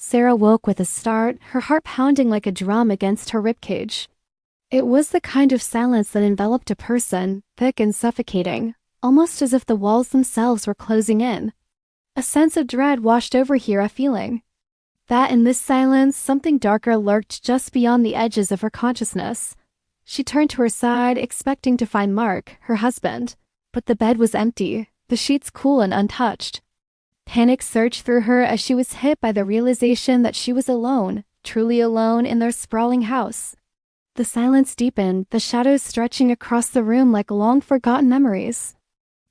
Sarah woke with a start, her heart pounding like a drum against her ribcage. It was the kind of silence that enveloped a person, thick and suffocating, almost as if the walls themselves were closing in. A sense of dread washed over here, a feeling that in this silence something darker lurked just beyond the edges of her consciousness. She turned to her side, expecting to find Mark, her husband, but the bed was empty, the sheets cool and untouched. Panic surged through her as she was hit by the realization that she was alone, truly alone in their sprawling house. The silence deepened, the shadows stretching across the room like long-forgotten memories.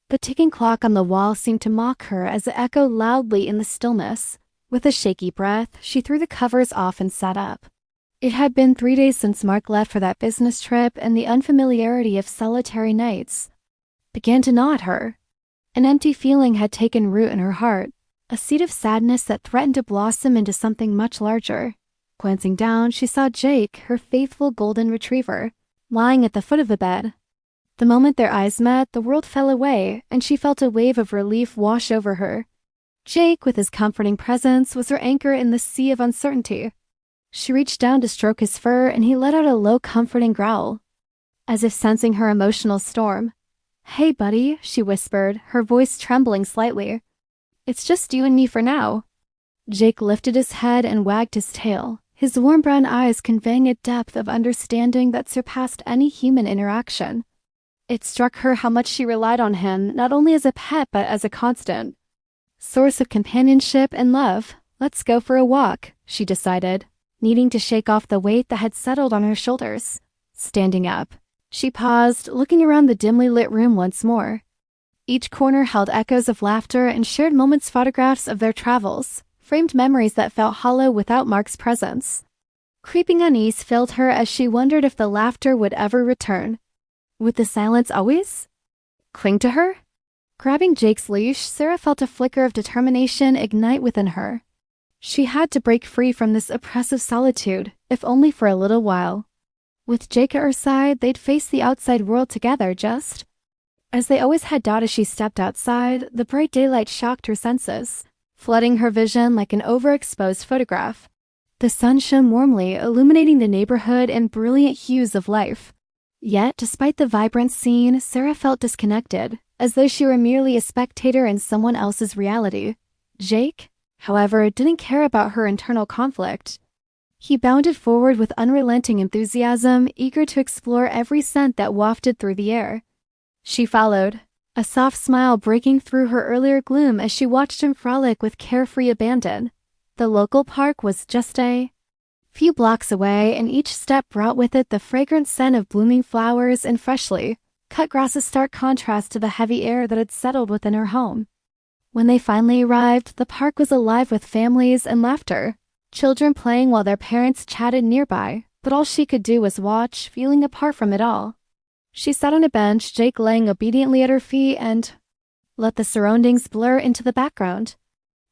The ticking clock on the wall seemed to mock her as it echoed loudly in the stillness. With a shaky breath, she threw the covers off and sat up. It had been 3 days since Mark left for that business trip, and the unfamiliarity of solitary nights began to gnaw at her. An empty feeling had taken root in her heart, a seed of sadness that threatened to blossom into something much larger. Glancing down, she saw Jake, her faithful golden retriever, lying at the foot of the bed. The moment their eyes met, the world fell away, and she felt a wave of relief wash over her. Jake, with his comforting presence, was her anchor in the sea of uncertainty. She reached down to stroke his fur, and he let out a low, comforting growl, as if sensing her emotional storm. "Hey, buddy," she whispered, her voice trembling slightly. "It's just you and me for now." Jake lifted his head and wagged his tail, his warm brown eyes conveying a depth of understanding that surpassed any human interaction. It struck her how much she relied on him, not only as a pet but as a constant source of companionship and love. "Let's go for a walk," she decided, needing to shake off the weight that had settled on her shoulders. Standing up, she paused, looking around the dimly lit room once more. Each corner held echoes of laughter and shared moments, photographs of their travels, framed memories that felt hollow without Mark's presence. Creeping unease filled her as she wondered if the laughter would ever return. Would the silence always cling to her? Grabbing Jake's leash, Sarah felt a flicker of determination ignite within her. She had to break free from this oppressive solitude, if only for a little while. With Jake at her side, they'd face the outside world together, just as they always had done. As she stepped outside, the bright daylight shocked her senses, flooding her vision like an overexposed photograph. The sun shone warmly, illuminating the neighborhood in brilliant hues of life. Yet, despite the vibrant scene, Sarah felt disconnected, as though she were merely a spectator in someone else's reality. Jake, however, didn't care about her internal conflict. He bounded forward with unrelenting enthusiasm, eager to explore every scent that wafted through the air. She followed, a soft smile breaking through her earlier gloom as she watched him frolic with carefree abandon. The local park was just a few blocks away, and each step brought with it the fragrant scent of blooming flowers and freshly cut grass, a stark contrast to the heavy air that had settled within her home. When they finally arrived, the park was alive with families and laughter, children playing while their parents chatted nearby, but all she could do was watch, feeling apart from it all. She sat on a bench, Jake laying obediently at her feet, and let the surroundings blur into the background.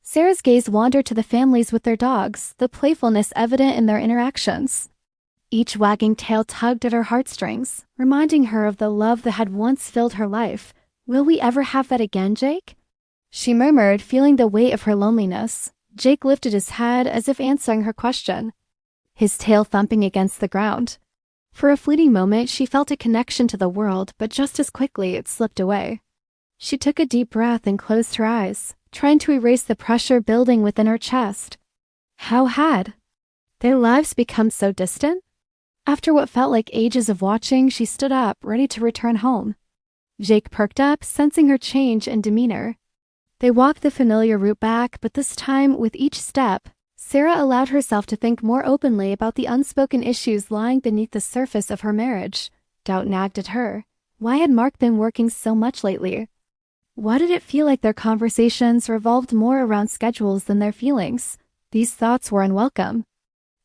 Sarah's gaze wandered to the families with their dogs, the playfulness evident in their interactions. Each wagging tail tugged at her heartstrings, reminding her of the love that had once filled her life. "Will we ever have that again, Jake?" she murmured, feeling the weight of her loneliness. Jake lifted his head as if answering her question, his tail thumping against the ground. For a fleeting moment, she felt a connection to the world, but just as quickly it slipped away. She took a deep breath and closed her eyes, trying to erase the pressure building within her chest. How had their lives become so distant? After what felt like ages of watching, she stood up, ready to return home. Jake perked up, sensing her change in demeanor. They walked the familiar route back, but this time, with each step, Sarah allowed herself to think more openly about the unspoken issues lying beneath the surface of her marriage. Doubt nagged at her. Why had Mark been working so much lately? Why did it feel like their conversations revolved more around schedules than their feelings? These thoughts were unwelcome.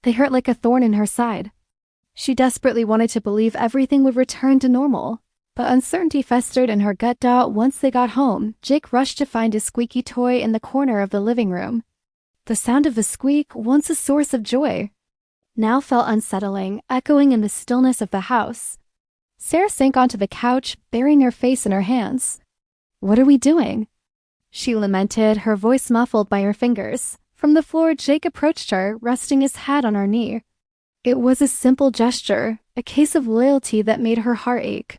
They hurt like a thorn in her side. She desperately wanted to believe everything would return to normal, but uncertainty festered in her gut. Once they got home, Jake rushed to find his squeaky toy in the corner of the living room. The sound of the squeak, once a source of joy, now felt unsettling, echoing in the stillness of the house. Sarah sank onto the couch, burying her face in her hands. "What are we doing?" she lamented, her voice muffled by her fingers. From the floor, Jake approached her, resting his head on her knee. It was a simple gesture, a case of loyalty that made her heart ache.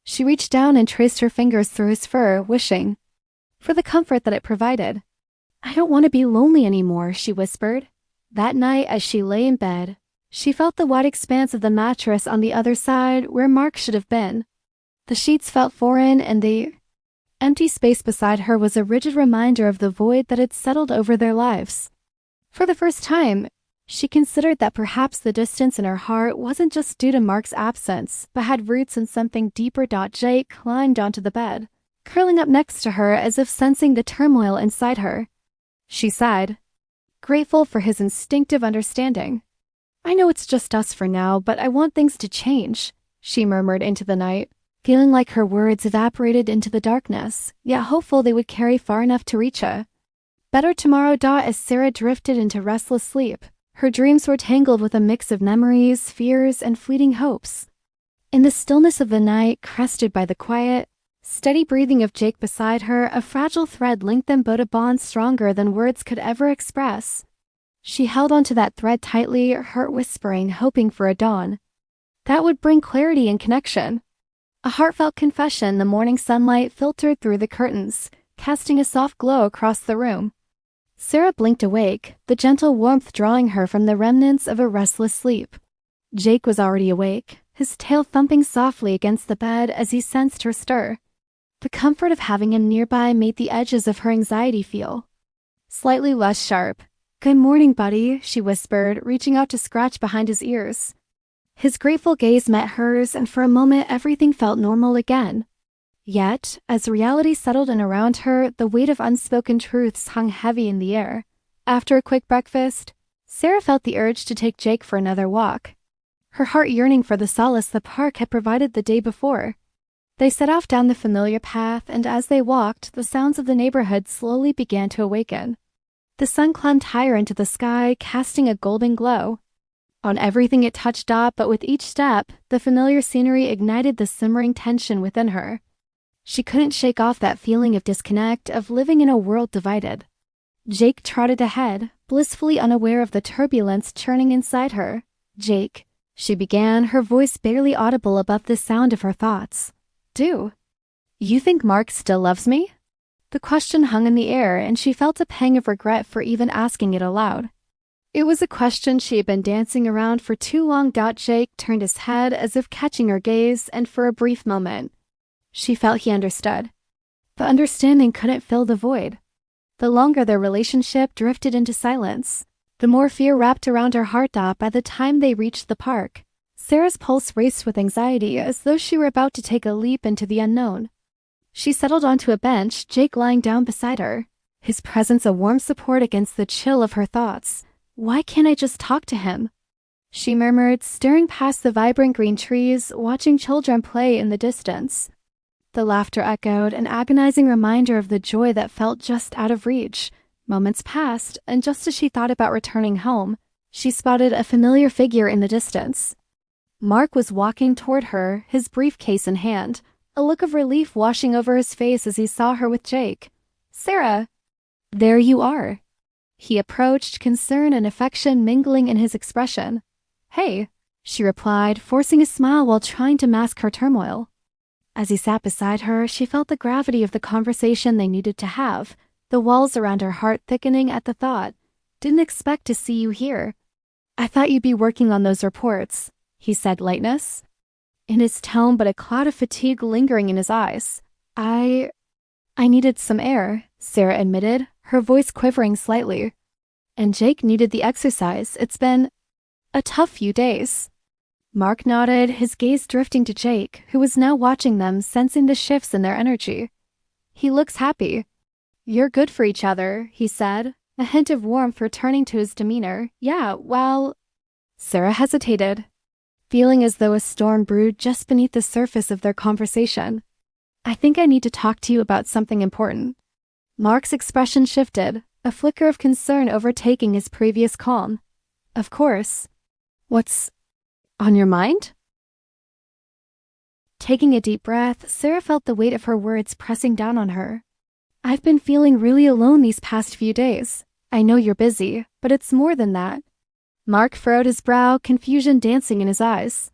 She reached down and traced her fingers through his fur, wishing for the comfort that it provided. "I don't want to be lonely anymore," she whispered. That night, as she lay in bed, she felt the wide expanse of the mattress on the other side where Mark should have been. The sheets felt foreign, and the empty space beside her was a rigid reminder of the void that had settled over their lives. For the first time, she considered that perhaps the distance in her heart wasn't just due to Mark's absence, but had roots in something deeper. Jake climbed onto the bed, curling up next to her as if sensing the turmoil inside her. She sighed, grateful for his instinctive understanding. "I know it's just us for now, but I want things to change," she murmured into the night, feeling like her words evaporated into the darkness, yet hopeful they would carry far enough to reach her. Better tomorrow. As Sarah drifted into restless sleep, her dreams were tangled with a mix of memories, fears, and fleeting hopes. In the stillness of the night, crested by the quiet, steady breathing of Jake beside her, a fragile thread linked them both, a bond stronger than words could ever express. She held onto that thread tightly, heart whispering, hoping for a dawn that would bring clarity and connection. A heartfelt confession. The morning sunlight filtered through the curtains, casting a soft glow across the room. Sarah blinked awake, the gentle warmth drawing her from the remnants of a restless sleep. Jake was already awake, his tail thumping softly against the bed as he sensed her stir. The comfort of having him nearby made the edges of her anxiety feel slightly less sharp. "Good morning, buddy," she whispered, reaching out to scratch behind his ears. His grateful gaze met hers, and for a moment everything felt normal again. Yet, as reality settled in around her, the weight of unspoken truths hung heavy in the air. After a quick breakfast, Sarah felt the urge to take Jake for another walk, her heart yearning for the solace the park had provided the day before. They set off down the familiar path, and as they walked, the sounds of the neighborhood slowly began to awaken. The sun climbed higher into the sky, casting a golden glow on everything it touched. But with each step, the familiar scenery ignited the simmering tension within her. She couldn't shake off that feeling of disconnect, of living in a world divided. Jake trotted ahead, blissfully unaware of the turbulence churning inside her. "Jake," she began, her voice barely audible above the sound of her thoughts. "Do you think Mark still loves me?" The question hung in the air, and she felt a pang of regret for even asking it aloud. It was a question she had been dancing around for too long. Jake turned his head as if catching her gaze, and for a brief moment, she felt he understood. But understanding couldn't fill the void. The longer their relationship drifted into silence, the more fear wrapped around her heart. By the time they reached the park, Sarah's pulse raced with anxiety, as though she were about to take a leap into the unknown. She settled onto a bench, Jake lying down beside her, his presence a warm support against the chill of her thoughts. "Why can't I just talk to him?" she murmured, staring past the vibrant green trees, watching children play in the distance. The laughter echoed, an agonizing reminder of the joy that felt just out of reach. Moments passed, and just as she thought about returning home, she spotted a familiar figure in the distance. Mark was walking toward her, his briefcase in hand, a look of relief washing over his face as he saw her with Jake. "Sarah, there you are." He approached, concern and affection mingling in his expression. "Hey," she replied, forcing a smile while trying to mask her turmoil. As he sat beside her, she felt the gravity of the conversation they needed to have, the walls around her heart thickening at the thought. "Didn't expect to see you here. I thought you'd be working on those reports," he said, lightness in his tone but a cloud of fatigue lingering in his eyes. I needed some air," Sarah admitted, her voice quivering slightly. "And Jake needed the exercise. It's been a tough few days." Mark nodded, his gaze drifting to Jake, who was now watching them, sensing the shifts in their energy. "He looks happy." "You're good for each other," he said, a hint of warmth returning to his demeanor. "Yeah, well..." Sarah hesitated, feeling as though a storm brewed just beneath the surface of their conversation. "I think I need to talk to you about something important." Mark's expression shifted, a flicker of concern overtaking his previous calm. "Of course. What's on your mind?" Taking a deep breath, Sarah felt the weight of her words pressing down on her. "I've been feeling really alone these past few days. I know you're busy, but it's more than that. Mark furrowed his brow, confusion dancing in his eyes.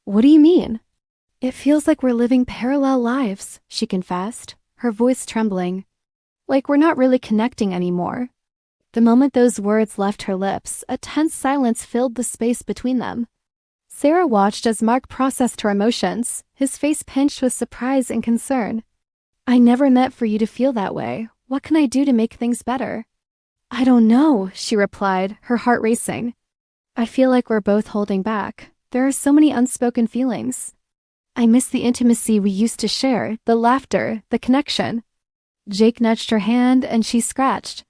What do you mean? It feels like we're living parallel lives, she confessed, her voice trembling. Like we're not really connecting anymore. The moment those words left her lips, a tense silence filled the space between them. Sarah watched as Mark processed her emotions, his face pinched with surprise and concern. I never meant for you to feel that way. What can I do to make things better? I don't know, she replied, her heart racing. I feel like we're both holding back. There are so many unspoken feelings. I miss the intimacy we used to share, the laughter, the connection. Jake nudged her hand and she scratched,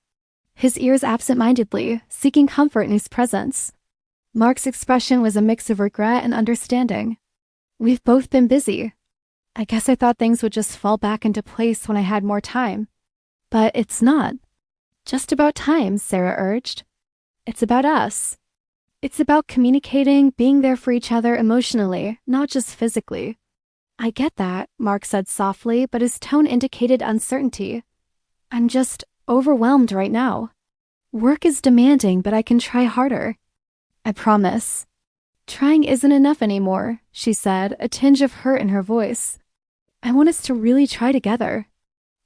his ears absent-mindedly, seeking comfort in his presence. Mark's expression was a mix of regret and understanding. We've both been busy. I guess I thought things would just fall back into place when I had more time. But it's not. Just about time, Sarah urged. It's about us. It's about communicating, being there for each other emotionally, not just physically. I get that, Mark said softly, but his tone indicated uncertainty. I'm just overwhelmed right now. Work is demanding, but I can try harder. I promise. Trying isn't enough anymore, she said, a tinge of hurt in her voice. I want us to really try together.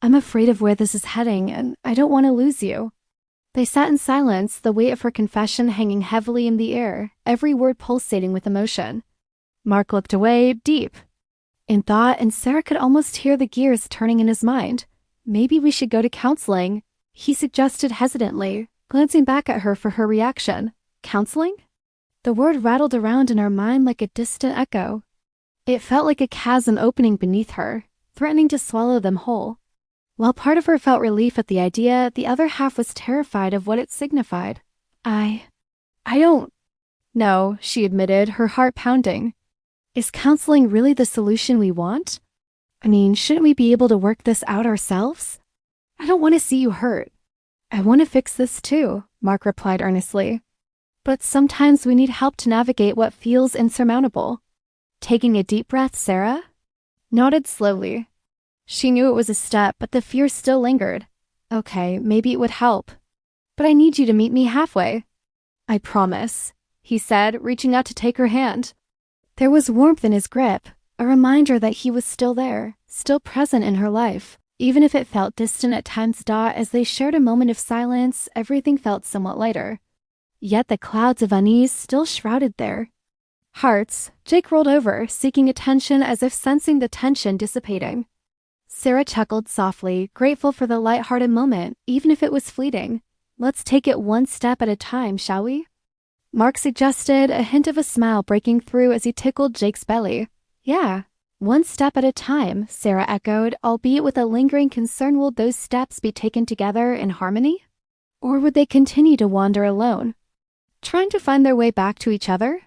I'm afraid of where this is heading, and I don't want to lose you. They sat in silence, the weight of her confession hanging heavily in the air, every word pulsating with emotion. Mark looked away, deep in thought, and Sarah could almost hear the gears turning in his mind. Maybe we should go to counseling, he suggested hesitantly, glancing back at her for her reaction. Counseling? The word rattled around in her mind like a distant echo. It felt like a chasm opening beneath her, threatening to swallow them whole. While part of her felt relief at the idea, the other half was terrified of what it signified. I don't know, she admitted, her heart pounding. Is counseling really the solution we want? I mean, shouldn't we be able to work this out ourselves? I don't want to see you hurt. I want to fix this too, Mark replied earnestly. But sometimes we need help to navigate what feels insurmountable. Taking a deep breath, Sarah nodded slowly. She knew it was a step, but the fear still lingered. Okay, maybe it would help. But I need you to meet me halfway. I promise, he said, reaching out to take her hand. There was warmth in his grip, a reminder that he was still there, still present in her life. Even if it felt distant at times. As they shared a moment of silence, everything felt somewhat lighter. Yet the clouds of unease still shrouded their hearts. Jake rolled over, seeking attention as if sensing the tension dissipating. Sarah chuckled softly, grateful for the light-hearted moment, even if it was fleeting. Let's take it one step at a time, shall we? Mark suggested, a hint of a smile breaking through as he tickled Jake's belly. Yeah, one step at a time, Sarah echoed, albeit with a lingering concern. Will those steps be taken together in harmony? Or would they continue to wander alone, trying to find their way back to each other?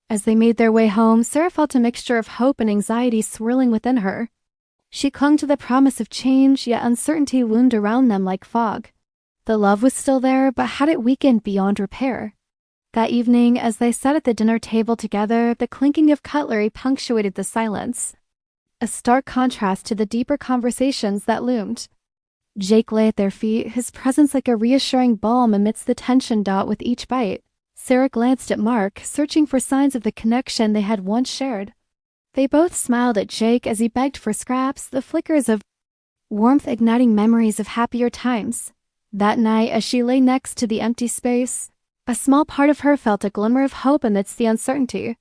As they made their way home, Sarah felt a mixture of hope and anxiety swirling within her. She clung to the promise of change, yet uncertainty loomed around them like fog. The love was still there, but had it weakened beyond repair? That evening, as they sat at the dinner table together, the clinking of cutlery punctuated the silence, a stark contrast to the deeper conversations that loomed. Jake lay at their feet, his presence like a reassuring balm amidst the tension. With each bite, Sarah glanced at Mark, searching for signs of the connection they had once shared. They both smiled at Jake as he begged for scraps, the flickers of warmth igniting memories of happier times. That night, as she lay next to the empty space, a small part of her felt a glimmer of hope amidst the uncertainty.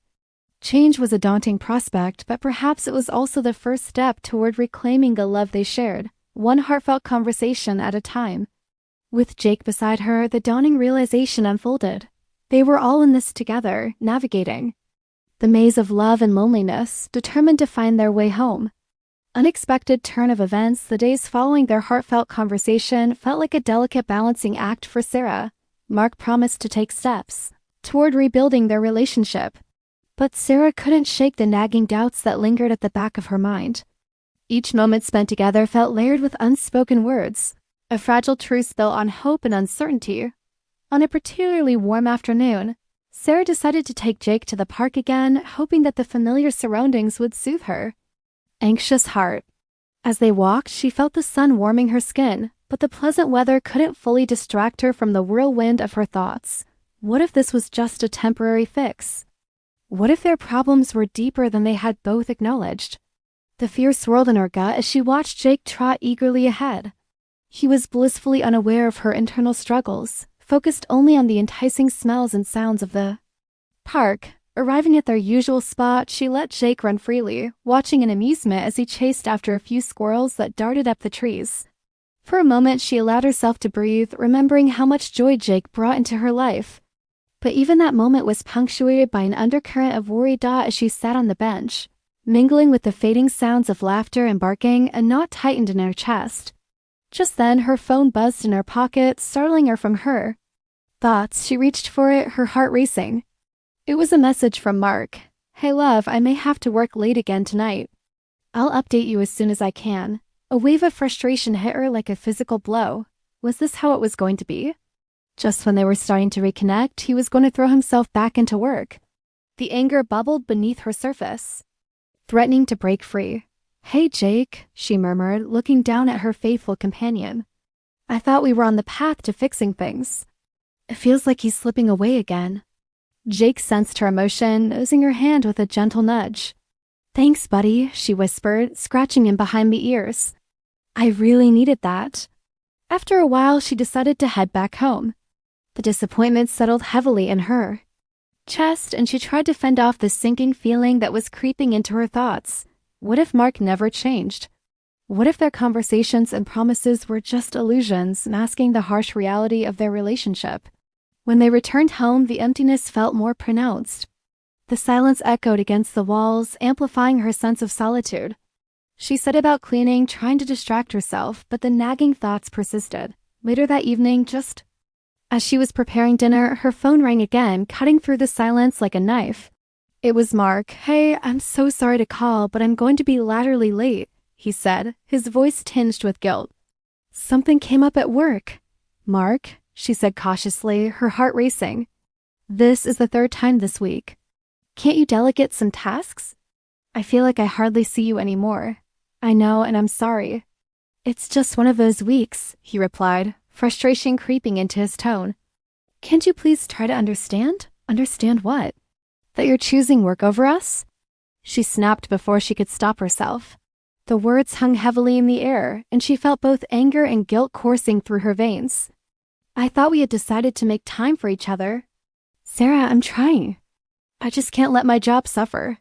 Change was a daunting prospect, but perhaps it was also the first step toward reclaiming the love they shared, one heartfelt conversation at a time. With Jake beside her, the dawning realization unfolded. They were all in this together, navigating the maze of love and loneliness, determined to find their way home. Unexpected turn of events, the days following their heartfelt conversation felt like a delicate balancing act for Sarah. Mark promised to take steps toward rebuilding their relationship, but Sarah couldn't shake the nagging doubts that lingered at the back of her mind. Each moment spent together felt layered with unspoken words, a fragile truce built on hope and uncertainty. On a particularly warm afternoon, Sarah decided to take Jake to the park again, hoping that the familiar surroundings would soothe her anxious heart. As they walked, she felt the sun warming her skin, But the pleasant weather couldn't fully distract her from the whirlwind of her thoughts. What if this was just a temporary fix? What if their problems were deeper than they had both acknowledged? The fear swirled in her gut as she watched Jake trot eagerly ahead. He was blissfully unaware of her internal struggles, focused only on the enticing smells and sounds of the park. Arriving at their usual spot, she let Jake run freely, watching in amusement as he chased after a few squirrels that darted up the trees. For a moment, she allowed herself to breathe, remembering how much joy Jake brought into her life. But even that moment was punctuated by an undercurrent of worry as she sat on the bench. Mingling with the fading sounds of laughter and barking, a knot tightened in her chest. Just then, her phone buzzed in her pocket, startling her from her thoughts. She reached for it, her heart racing. It was a message from Mark. "Hey love, I may have to work late again tonight. I'll update you as soon as I can." A wave of frustration hit her like a physical blow. Was this how it was going to be? Just when they were starting to reconnect, he was going to throw himself back into work. The anger bubbled beneath her surface, threatening to break free. "Hey Jake," she murmured, looking down at her faithful companion. "I thought we were on the path to fixing things. It feels like he's slipping away again." Jake sensed her emotion, nosing her hand with a gentle nudge. "Thanks, buddy," she whispered, scratching him behind the ears. "I really needed that." After a while, she decided to head back home. The disappointment settled heavily in her chest, and she tried to fend off the sinking feeling that was creeping into her thoughts. What if Mark never changed? What if their conversations and promises were just illusions, masking the harsh reality of their relationship? When they returned home, the emptiness felt more pronounced. The silence echoed against the walls, amplifying her sense of solitude. She set about cleaning, trying to distract herself, but the nagging thoughts persisted. Later that evening, just as she was preparing dinner, her phone rang again, cutting through the silence like a knife. It was Mark. "Hey, I'm so sorry to call, but I'm going to be laterally late," he said, his voice tinged with guilt. "Something came up at work." "Mark," she said cautiously, her heart racing. "This is the third time this week. Can't you delegate some tasks? I feel like I hardly see you anymore." "I know, and I'm sorry." "It's just one of those weeks," he replied, frustration creeping into his tone. "Can't you please try to understand?" "Understand what?" "That you're choosing work over us?" She snapped before she could stop herself. The words hung heavily in the air, and she felt both anger and guilt coursing through her veins. "I thought we had decided to make time for each other." "Sarah, I'm trying. I just can't let my job suffer."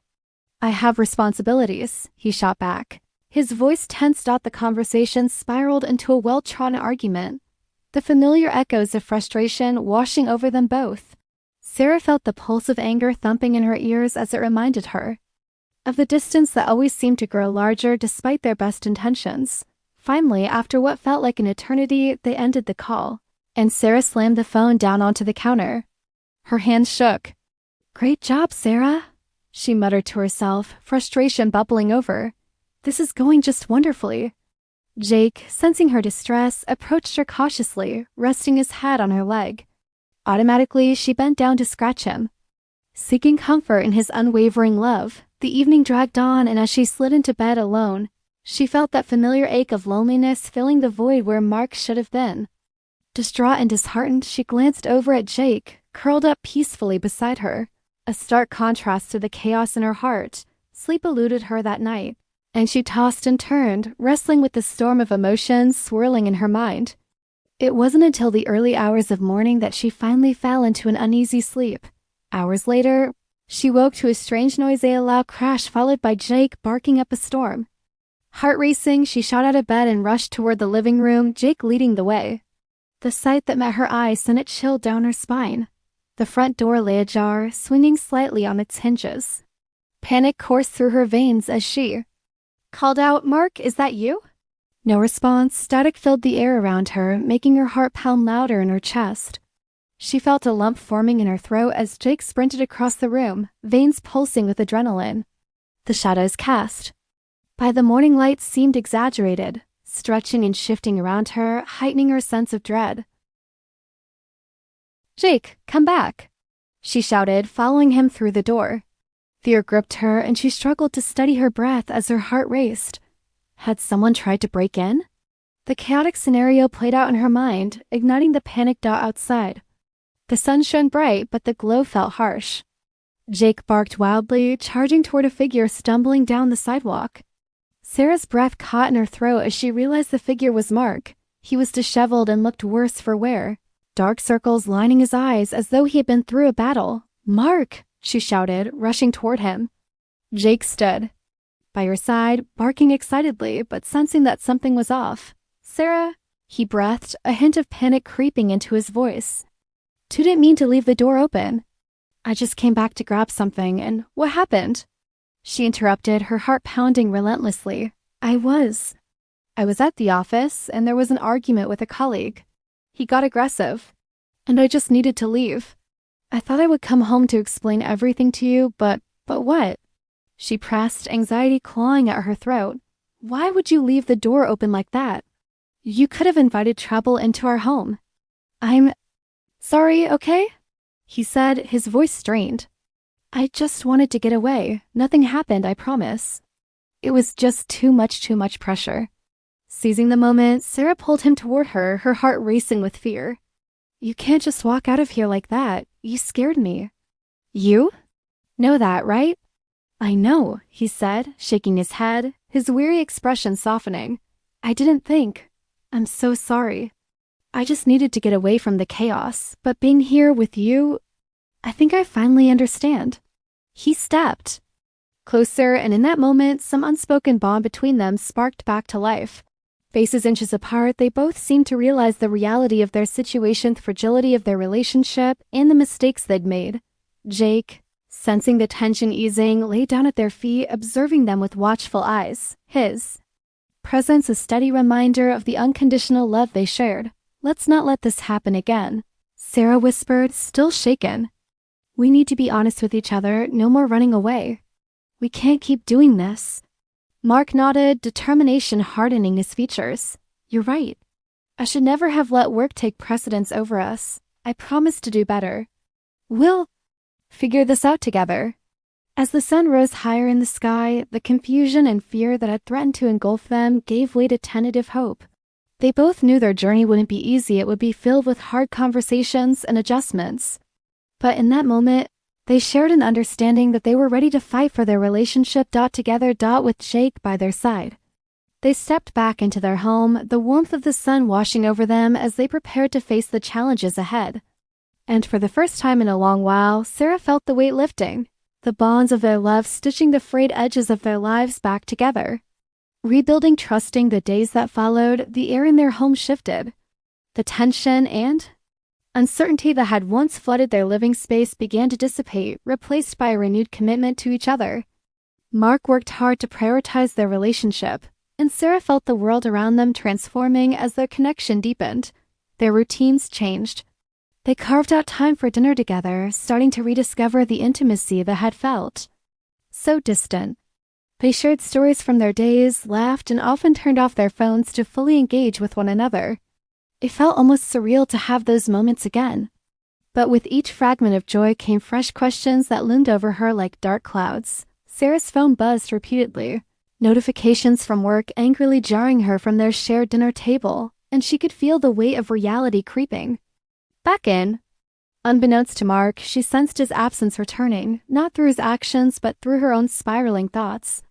"I have responsibilities," he shot back. His voice tensed out. The conversation spiraled into a well-trodden argument, the familiar echoes of frustration washing over them both. Sarah felt the pulse of anger thumping in her ears as it reminded her of the distance that always seemed to grow larger despite their best intentions. Finally, after what felt like an eternity, they ended the call, and Sarah slammed the phone down onto the counter. Her hands shook. "Great job, Sarah," she muttered to herself, frustration bubbling over. "This is going just wonderfully." Jake, sensing her distress, approached her cautiously, resting his head on her leg. Automatically, she bent down to scratch him. Seeking comfort in his unwavering love, the evening dragged on, and as she slid into bed alone, she felt that familiar ache of loneliness filling the void where Mark should have been. Distraught and disheartened, she glanced over at Jake, curled up peacefully beside her. A stark contrast to the chaos in her heart. Sleep eluded her that night, and she tossed and turned, wrestling with the storm of emotions swirling in her mind. It wasn't until the early hours of morning that she finally fell into an uneasy sleep. Hours later, she woke to a strange noise, a loud crash followed by Jake barking up a storm. Heart racing, she shot out of bed and rushed toward the living room, Jake leading the way. The sight that met her eyes sent a chill down her spine. The front door lay ajar, swinging slightly on its hinges. Panic coursed through her veins as she called out, "Mark, is that you?" No response. Static filled the air around her, making her heart pound louder in her chest. She felt a lump forming in her throat as Jake sprinted across the room, veins pulsing with adrenaline. The shadows cast by the morning light seemed exaggerated, stretching and shifting around her, heightening her sense of dread. "Jake, come back," she shouted, following him through the door. Fear gripped her, and she struggled to steady her breath as her heart raced. Had someone tried to break in? The chaotic scenario played out in her mind, igniting the panic dot outside. The sun shone bright, but the glow felt harsh. Jake barked wildly, charging toward a figure stumbling down the sidewalk. Sarah's breath caught in her throat as she realized the figure was Mark. He was disheveled and looked worse for wear, dark circles lining his eyes as though he had been through a battle. "Mark!" she shouted, rushing toward him. Jake stood by her side, barking excitedly, but sensing that something was off. "Sarah," he breathed, a hint of panic creeping into his voice. "Didn't mean to leave the door open. I just came back to grab something, and what happened?" She interrupted, her heart pounding relentlessly. I was at the office, and there was an argument with a colleague. He got aggressive, and I just needed to leave. I thought I would come home to explain everything to you, but what?" She pressed, anxiety clawing at her throat. "Why would you leave the door open like that? You could have invited trouble into our home." "I'm sorry, okay?" he said, his voice strained. "I just wanted to get away. Nothing happened, I promise. It was just too much pressure." Seizing the moment, Sarah pulled him toward her, her heart racing with fear. "You can't just walk out of here like that. You scared me." "You know that, right?" "I know," he said, shaking his head, his weary expression softening. "I didn't think. I'm so sorry. I just needed to get away from the chaos, but being here with you, I think I finally understand." He stepped closer, and in that moment, some unspoken bond between them sparked back to life. Faces inches apart, they both seemed to realize the reality of their situation, the fragility of their relationship, and the mistakes they'd made. Jake, sensing the tension easing, lay down at their feet, observing them with watchful eyes. His presence a steady reminder of the unconditional love they shared. "Let's not let this happen again," Sarah whispered, still shaken. "We need to be honest with each other, no more running away. We can't keep doing this." Mark nodded, determination hardening his features. "You're right. I should never have let work take precedence over us. I promise to do better. We'll figure this out together." As the sun rose higher in the sky, the confusion and fear that had threatened to engulf them gave way to tentative hope. They both knew their journey wouldn't be easy. It would be filled with hard conversations and adjustments. But in that moment, they shared an understanding that they were ready to fight for their relationship together with Jake by their side. They stepped back into their home, the warmth of the sun washing over them as they prepared to face the challenges ahead. And for the first time in a long while, Sarah felt the weight lifting, the bonds of their love stitching the frayed edges of their lives back together. Rebuilding, trusting the days that followed, the air in their home shifted. The tension and uncertainty that had once flooded their living space began to dissipate, replaced by a renewed commitment to each other. Mark worked hard to prioritize their relationship, and Sarah felt the world around them transforming as their connection deepened. Their routines changed. They carved out time for dinner together, starting to rediscover the intimacy that had felt so distant. They shared stories from their days, laughed, and often turned off their phones to fully engage with one another. It felt almost surreal to have those moments again. But with each fragment of joy came fresh questions that loomed over her like dark clouds. Sarah's phone buzzed repeatedly, notifications from work angrily jarring her from their shared dinner table, and she could feel the weight of reality creeping back in. Unbeknownst to Mark, she sensed his absence returning, not through his actions but through her own spiraling thoughts.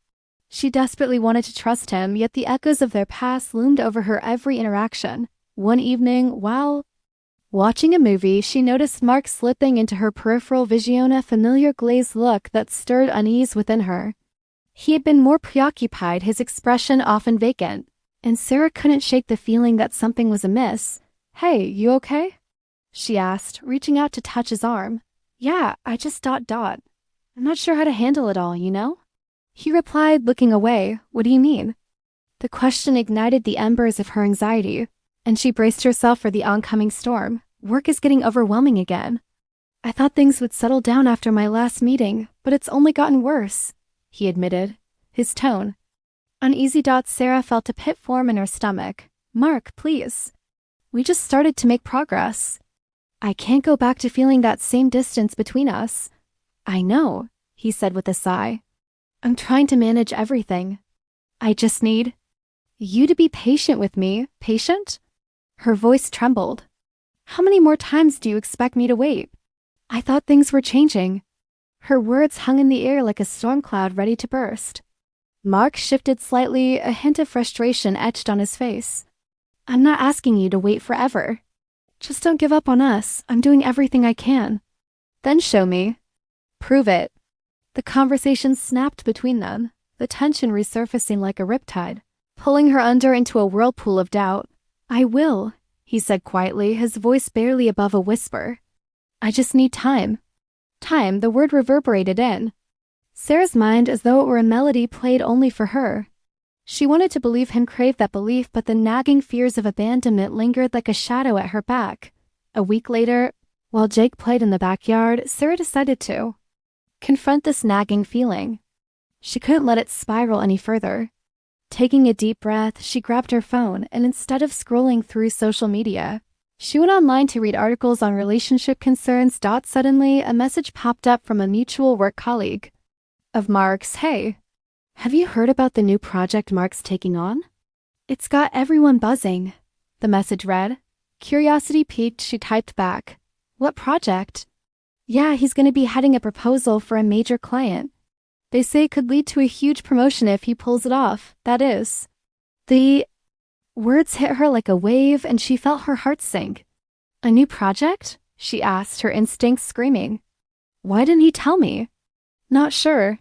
She desperately wanted to trust him, yet the echoes of their past loomed over her every interaction. One evening, while watching a movie, she noticed Mark slipping into her peripheral vision a familiar glazed look that stirred unease within her. He had been more preoccupied, his expression often vacant, and Sarah couldn't shake the feeling that something was amiss. "Hey, you okay?" she asked, reaching out to touch his arm. "Yeah, I just ... I'm not sure how to handle it all, you know?" He replied, looking away. "What do you mean?" The question ignited the embers of her anxiety, and she braced herself for the oncoming storm. "Work is getting overwhelming again. I thought things would settle down after my last meeting, but it's only gotten worse," he admitted, his tone uneasy. Sarah felt a pit form in her stomach. "Mark, please. We just started to make progress. I can't go back to feeling that same distance between us." "I know," he said with a sigh. "I'm trying to manage everything. I just need..." You to be patient with me. Patient? Her voice trembled. How many more times do you expect me to wait? I thought things were changing. Her words hung in the air like a storm cloud ready to burst. Mark shifted slightly, a hint of frustration etched on his face. I'm not asking you to wait forever. Just don't give up on us. I'm doing everything I can. Then show me. Prove it. The conversation snapped between them, the tension resurfacing like a riptide, pulling her under into a whirlpool of doubt. I will, he said quietly, his voice barely above a whisper. I just need time. Time, the word reverberated in Sarah's mind as though it were a melody played only for her. She wanted to believe him craved that belief, but the nagging fears of abandonment lingered like a shadow at her back. A week later, while Jake played in the backyard, Sarah decided to confront this nagging feeling. She couldn't let it spiral any further. Taking a deep breath, she grabbed her phone, and instead of scrolling through social media, she went online to read articles on relationship concerns. Suddenly, a message popped up from a mutual work colleague of Mark's. Hey, have you heard about the new project Mark's taking on? It's got everyone buzzing, the message read. Curiosity piqued, she typed back. What project? Yeah, he's going to be heading a proposal for a major client. They say it could lead to a huge promotion if he pulls it off, that is. The words hit her like a wave, and she felt her heart sink. A new project? She asked, her instincts screaming. Why didn't he tell me? Not sure.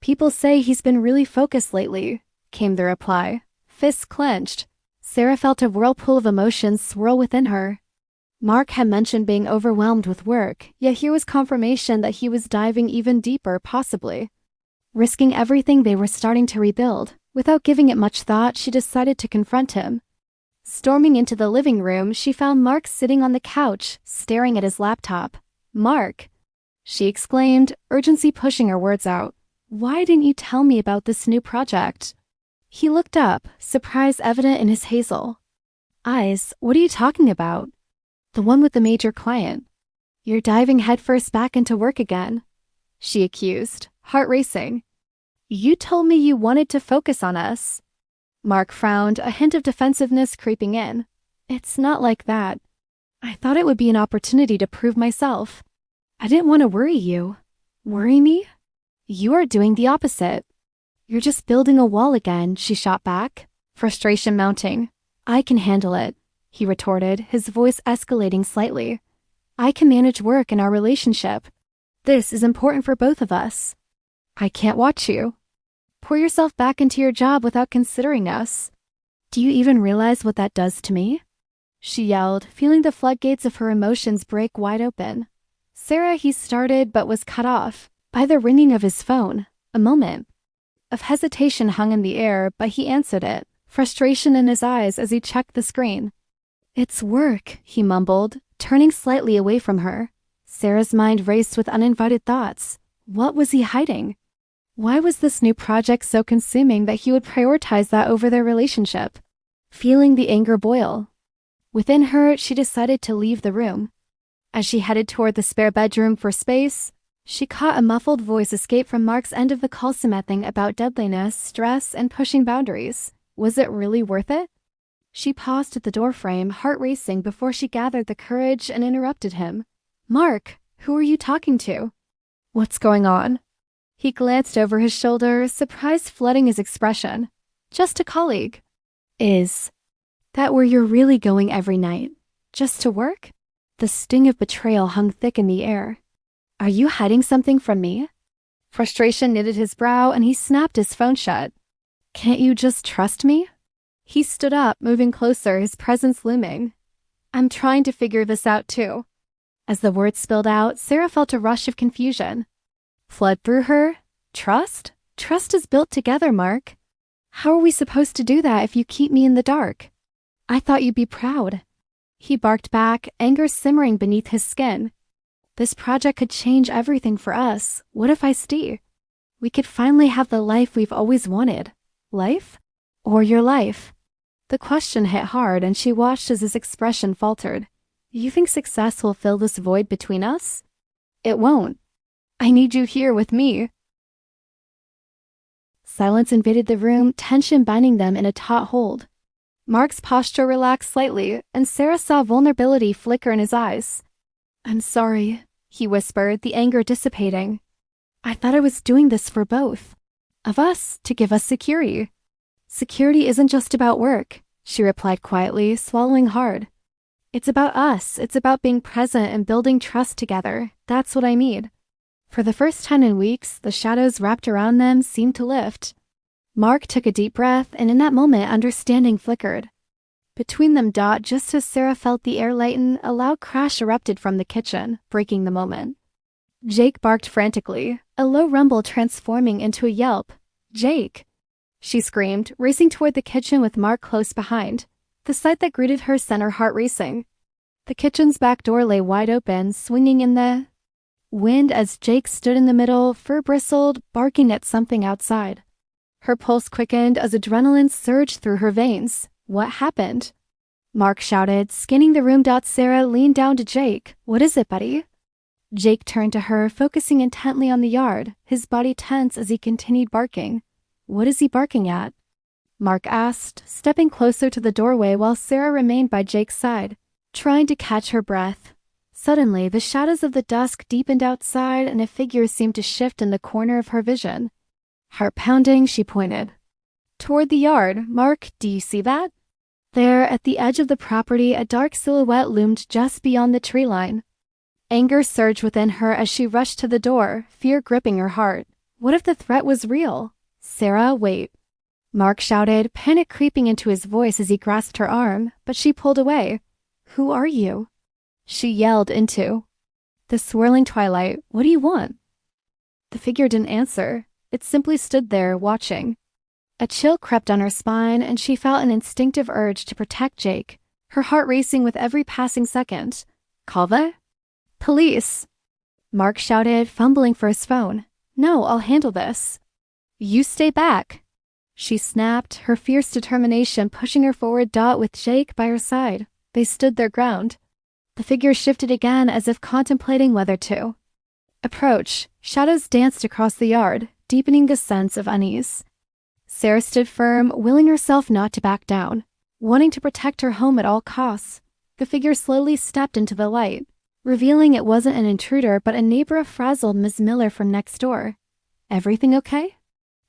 People say he's been really focused lately, came the reply. Fists clenched. Sarah felt a whirlpool of emotions swirl within her. Mark had mentioned being overwhelmed with work, yet here was confirmation that he was diving even deeper, possibly risking everything they were starting to rebuild. Without giving it much thought, she decided to confront him. Storming into the living room, she found Mark sitting on the couch, staring at his laptop. Mark, she exclaimed, urgency pushing her words out. Why didn't you tell me about this new project? He looked up, surprise evident in his hazel eyes. What are you talking about? The one with the major client. You're diving headfirst back into work again, she accused, heart racing. You told me you wanted to focus on us. Mark frowned, a hint of defensiveness creeping in. It's not like that. I thought it would be an opportunity to prove myself. I didn't want to worry you. Worry me? You are doing the opposite. You're just building a wall again, she shot back, frustration mounting. I can handle it, he retorted, his voice escalating slightly. I can manage work and our relationship. This is important for both of us. I can't watch you pour yourself back into your job without considering us. Do you even realize what that does to me? She yelled, feeling the floodgates of her emotions break wide open. Sarah, he started, but was cut off by the ringing of his phone. A moment of hesitation hung in the air, but he answered it, frustration in his eyes as he checked the screen. It's work, he mumbled, turning slightly away from her. Sarah's mind raced with uninvited thoughts. What was he hiding? Why was this new project so consuming that he would prioritize that over their relationship? Feeling the anger boil within her, she decided to leave the room. As she headed toward the spare bedroom for space, she caught a muffled voice escape from Mark's end of the call, something about deadliness, stress, and pushing boundaries. Was it really worth it? She paused at the doorframe, heart racing, before she gathered the courage and interrupted him. Mark, who are you talking to? What's going on? He glanced over his shoulder, surprise flooding his expression. Just a colleague. Is that where you're really going every night? Just to work? The sting of betrayal hung thick in the air. Are you hiding something from me? Frustration knitted his brow, and he snapped his phone shut. Can't you just trust me? He stood up, moving closer, his presence looming. I'm trying to figure this out too. As the words spilled out, Sarah felt a rush of confusion flood through her. Trust? Trust is built together, Mark. How are we supposed to do that if you keep me in the dark? I thought you'd be proud. He barked back, anger simmering beneath his skin. This project could change everything for us. What if I stay? We could finally have the life we've always wanted. Life? Or your life? The question hit hard, and she watched as his expression faltered. You think success will fill this void between us? It won't. I need you here with me. Silence invaded the room, tension binding them in a taut hold. Mark's posture relaxed slightly, and Sarah saw vulnerability flicker in his eyes. "I'm sorry," he whispered, the anger dissipating. "I thought I was doing this for both of us, to give us security." "Security isn't just about work," she replied quietly, swallowing hard. "It's about us. It's about being present and building trust together. That's what I need." For the first time in weeks, the shadows wrapped around them seemed to lift. Mark took a deep breath, and in that moment, understanding flickered. Between them, just as Sarah felt the air lighten, a loud crash erupted from the kitchen, breaking the moment. Jake barked frantically, a low rumble transforming into a yelp. "Jake!" she screamed, racing toward the kitchen with Mark close behind. The sight that greeted her sent her heart racing. The kitchen's back door lay wide open, swinging in the wind as Jake stood in the middle, fur bristled, barking at something outside. Her pulse quickened as adrenaline surged through her veins. "What happened?" Mark shouted, scanning the room. Sarah leaned down to Jake. "What is it, buddy?" Jake turned to her, focusing intently on the yard, his body tense as he continued barking. "What is he barking at?" Mark asked, stepping closer to the doorway while Sarah remained by Jake's side, trying to catch her breath. Suddenly, the shadows of the dusk deepened outside, and a figure seemed to shift in the corner of her vision. Heart pounding, she pointed toward the yard. "Mark, do you see that?" There, at the edge of the property, a dark silhouette loomed just beyond the tree line. Anger surged within her as she rushed to the door, fear gripping her heart. What if the threat was real? "Sarah, wait!" Mark shouted, panic creeping into his voice as he grasped her arm, but she pulled away. "Who are you?" she yelled into the swirling twilight. "What do you want?" The figure didn't answer. It simply stood there, watching. A chill crept down her spine, and she felt an instinctive urge to protect Jake, her heart racing with every passing second. "Call the police!" Mark shouted, fumbling for his phone. "No, I'll handle this." "You stay back!" she snapped, her fierce determination pushing her forward. With Jake by her side, they stood their ground. The figure shifted again as if contemplating whether to approach. Shadows danced across the yard, deepening the sense of unease. Sarah stood firm, willing herself not to back down, wanting to protect her home at all costs. The figure slowly stepped into the light, revealing it wasn't an intruder but a neighbor of frazzled Miss Miller from next door. "Everything okay?"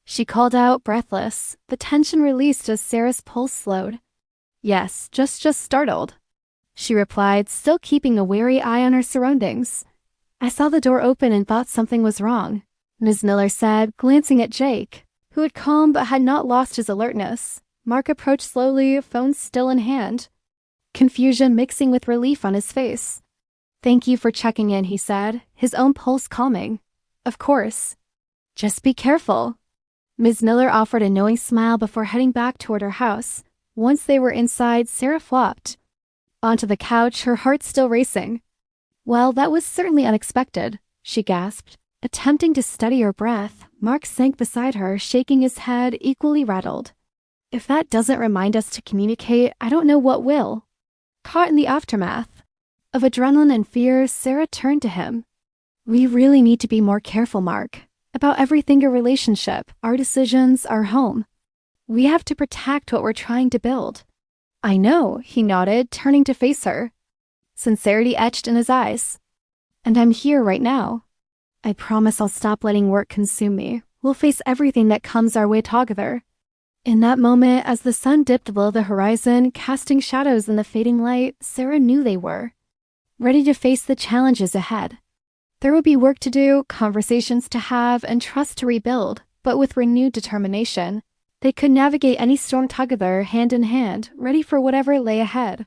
she called out, breathless, the tension released as Sarah's pulse slowed. "Yes, just startled," she replied, still keeping a wary eye on her surroundings. "I saw the door open and thought something was wrong," Ms. Miller said, glancing at Jake, who had calmed but had not lost his alertness. Mark approached slowly, phone still in hand, confusion mixing with relief on his face. "Thank you for checking in," he said, his own pulse calming. "Of course. Just be careful." Ms. Miller offered a knowing smile before heading back toward her house. Once they were inside, Sarah flopped onto the couch, her heart still racing. "Well, that was certainly unexpected," she gasped. Attempting to steady her breath, Mark sank beside her, shaking his head, equally rattled. "If that doesn't remind us to communicate, I don't know what will." Caught in the aftermath of adrenaline and fear, Sarah turned to him. "We really need to be more careful, Mark, about everything, your relationship, our decisions, our home. We have to protect what we're trying to build." "I know," he nodded, turning to face her. Sincerity etched in his eyes. "And I'm here right now. I promise I'll stop letting work consume me. We'll face everything that comes our way together." In that moment, as the sun dipped below the horizon, casting shadows in the fading light, Sarah knew they were ready to face the challenges ahead. There would be work to do, conversations to have, and trust to rebuild, but with renewed determination, they could navigate any storm together, hand in hand, ready for whatever lay ahead.